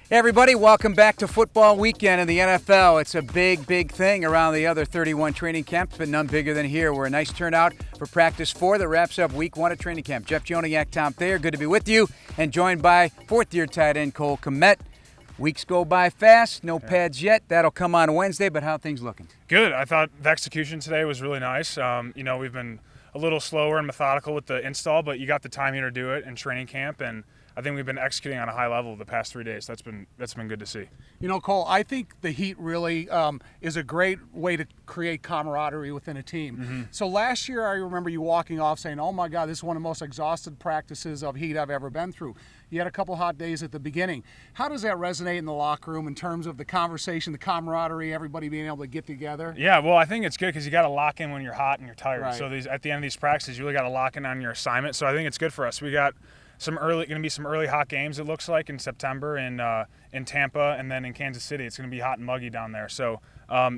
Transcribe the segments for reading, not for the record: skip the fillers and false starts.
Hey everybody, welcome back to football weekend in the NFL. It's a big thing around the other 31 training camps, but none bigger than here. We're a nice turnout for practice 4 that wraps up week 1 of training camp. Jeff Joniak, Tom Thayer, good to be with you, and joined by fourth-year tight end Cole Kmet. Weeks go by fast, no pads yet. That'll come on Wednesday, but how are things looking? Good. I thought the execution today was really nice. We've been a little slower and methodical with the install, but you got the time here to do it in training camp, and I think we've been executing on a high level the past 3 days. That's been good to see. You know, Cole, I think the heat really is a great way to create camaraderie within a team. Mm-hmm. So last year I remember you walking off saying, oh my God, this is one of the most exhausted practices of heat I've ever been through. You had a couple hot days at the beginning. How does that resonate in the locker room in terms of the conversation, the camaraderie, everybody being able to get together? Yeah, well, I think it's good because you got to lock in when you're hot and you're tired. Right. So at the end of these practices, you really got to lock in on your assignment. So I think it's good for us. We got going to be some early hot games, it looks like, in September in Tampa and then in Kansas City. It's going to be hot and muggy down there. So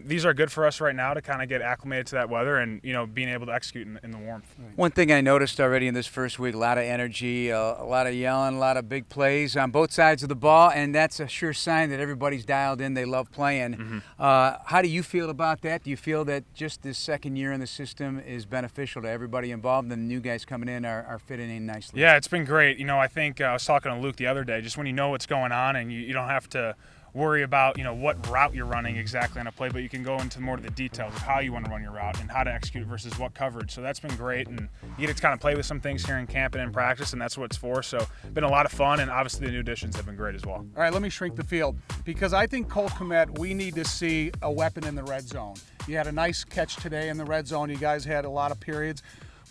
these are good for us right now to kind of get acclimated to that weather and, being able to execute in the warmth. One thing I noticed already in this first week, a lot of energy, a lot of yelling, a lot of big plays on both sides of the ball, and that's a sure sign that everybody's dialed in. They love playing. Mm-hmm. How do you feel about that? Do you feel that just this second year in the system is beneficial to everybody involved and the new guys coming in are fitting in nicely? Yeah, it's been great. I think I was talking to Luke the other day, just when you know what's going on and you don't have to worry about what route you're running exactly on a play, but you can go into more of the details of how you want to run your route and how to execute it versus what coverage. So that's been great, and you get to kind of play with some things here in camp and in practice, and that's what it's for. So been a lot of fun, and obviously the new additions have been great as well. All right, let me shrink the field because I think Cole Kmet, we need to see a weapon in the red zone. You had a nice catch today in the red zone. You guys had a lot of periods.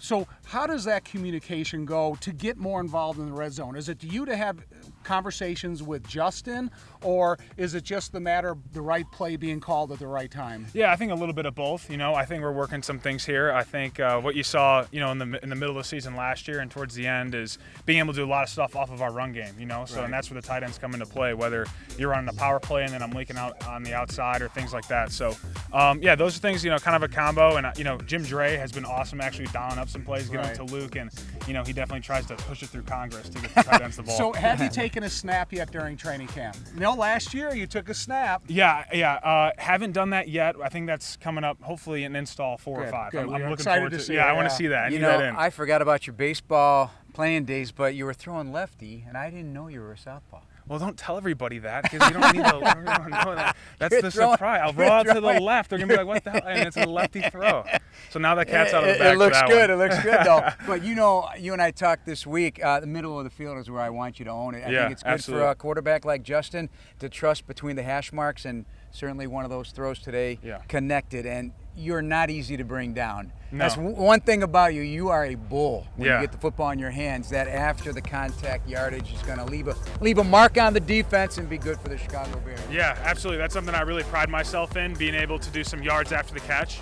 So how does that communication go to get more involved in the red zone? Is it you to have conversations with Justin, or is it just the matter of the right play being called at the right time? Yeah, I think a little bit of both. I think we're working some things here. I think what you saw, in the middle of the season last year and towards the end is being able to do a lot of stuff off of our run game. So Right. And that's where the tight ends come into play. Whether you're running a power play and then I'm leaking out on the outside or things like that. So those are things kind of a combo. And Jim Dre has been awesome actually dialing up some plays, giving Right. it to Luke, and he definitely tries to push it through Congress to get the tight ends the ball. So have you taken a snap yet during training camp? No, last year you took a snap. Yeah. Haven't done that yet. I think that's coming up. Hopefully, an install 4 or 5. Good. I'm We're looking excited forward to to. see Yeah, it, I want yeah. to see that. I need that in. I forgot about your baseball playing days, but you were throwing lefty, and I didn't know you were a southpaw. Well, don't tell everybody that because you don't need to let everyone know that. That's You're the throwing- surprise. I'll you're roll out to the throwing. left. They're gonna be like, "What the hell?" And it's a lefty throw. So now that cat's out of the bag. It looks for that good. one. It looks good, though. But you and I talked this week. The middle of the field is where I want you to own it. I Yeah, think it's good absolutely. for a quarterback like Justin to trust between the hash marks, and certainly one of those throws today connected. And you're not easy to bring down. No. That's one thing about you. You are a bull when Yeah. you get the football in your hands. That after the contact yardage is going to leave a mark on the defense and be good for the Chicago Bears. Yeah, absolutely. That's something I really pride myself in, being able to do some yards after the catch.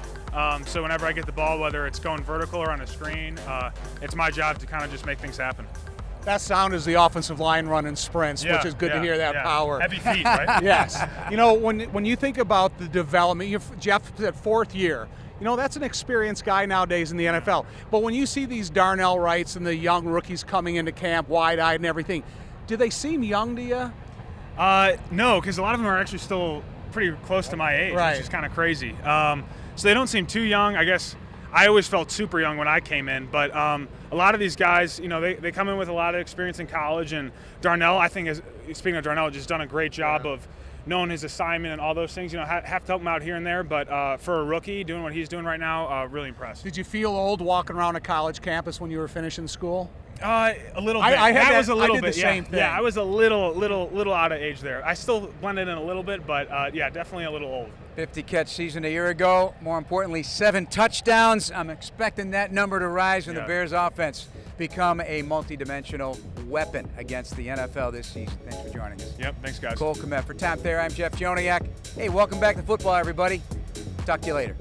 So whenever I get the ball, whether it's going vertical or on a screen, it's my job to kind of just make things happen. That sound is the offensive line running sprints, which is good to hear that power. Heavy feet, right? Yes. When you think about the development, Jeff at 4th year, that's an experienced guy nowadays in the NFL. But when you see these Darnell Wrights and the young rookies coming into camp wide-eyed and everything, do they seem young to you? No, because a lot of them are actually still pretty close to my age, Right. which is kind of crazy. So they don't seem too young. I guess I always felt super young when I came in, but a lot of these guys, they come in with a lot of experience in college, and Darnell, I think, speaking of Darnell, just done a great job of knowing his assignment and all those things. Have to help him out here and there, but for a rookie doing what he's doing right now, really impressed. Did you feel old walking around a college campus when you were finishing school? A little bit. I that was a little I did bit. the same thing. Yeah, I was a little out of age there. I still blended in a little bit, but definitely a little old. 50-catch season a year ago. More importantly, 7 touchdowns. I'm expecting that number to rise when the Bears offense become a multi-dimensional weapon against the NFL this season. Thanks for joining us. Yep, thanks, guys. Cole Kmet. For Tom Thayer, I'm Jeff Joniak. Hey, welcome back to football, everybody. Talk to you later.